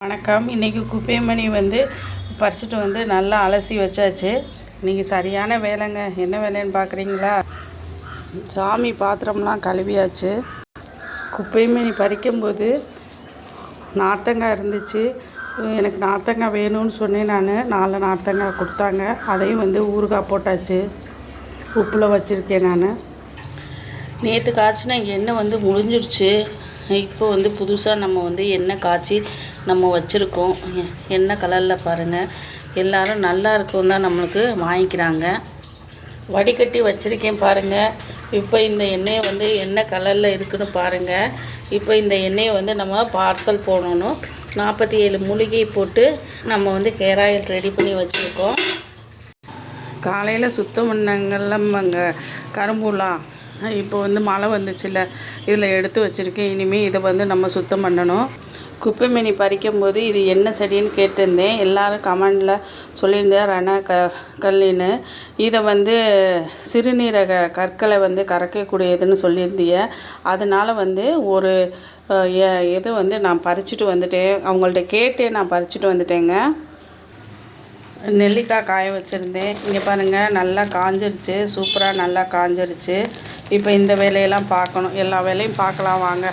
வணக்கம். இன்றைக்கி குப்பைமணி பறிச்சுட்டு நல்லா அலசி வச்சாச்சு. இன்றைக்கி சரியான வேலைங்க. என்ன வேலைன்னு பார்க்குறீங்களா? சாமி பாத்திரம்லாம் கழுவியாச்சு. குப்பைமணி பறிக்கும்போது நார்த்தங்காய் இருந்துச்சு. எனக்கு நார்த்தங்காய் வேணும்னு சொன்னேன். நான் 4 நார்த்தங்காய் கொடுத்தாங்க. அதையும் ஊறுகாய் போட்டாச்சு. உப்பில் வச்சுருக்கேன். நான் நேற்று காய்ச்சின எண்ணெய் முடிஞ்சிடுச்சு. இப்போ புதுசாக நம்ம எண்ணெய் காய்ச்சி நம்ம வச்சுருக்கோம். எண்ணெய் கலரில் பாருங்கள். எல்லோரும் நல்லா இருக்கும் தான் நம்மளுக்கு வாங்கிக்கிறாங்க. வடிகட்டி வச்சுருக்கேன் பாருங்கள். இப்போ இந்த எண்ணெயை எண்ணெய் கலரில் இருக்குன்னு பாருங்கள். இப்போ இந்த எண்ணெயை நம்ம பார்சல் போடணும். 47 மூலிகை போட்டு நம்ம ஹேர் ஆயில் ரெடி பண்ணி வச்சுருக்கோம். காலையில் சுத்தம் பண்ணங்கள்லாம்ங்க கரும்புலாம். இப்போ மழை வந்துச்சுல்ல, இதில் எடுத்து வச்சுருக்கேன். இனிமேல் இதை நம்ம சுத்தம் பண்ணணும். குப்பைமேனி பறிக்கும்போது இது என்ன செடின்னு கேட்டிருந்தேன். எல்லோரும் கமெண்டில் சொல்லியிருந்தேன் ரண கல்லின்னு. இதை சிறுநீரக கற்களை கரைக்கக்கூடியதுன்னு சொல்லியிருந்தீங்க. அதனால் ஒரு இது நான் பறிச்சுட்டு வந்துட்டேன். அவங்கள்ட்ட கேட்டே நான் பறிச்சுட்டு வந்துட்டேங்க. நெல்லிக்காய் காய வச்சுருந்தேன். இங்கே பாருங்கள், நல்லா காஞ்சிருச்சு. சூப்பராக நல்லா காஞ்சிருச்சு. இப்போ இந்த வேலையெல்லாம் பார்க்கணும். எல்லா வேலையும் பார்க்கலாம் வாங்க.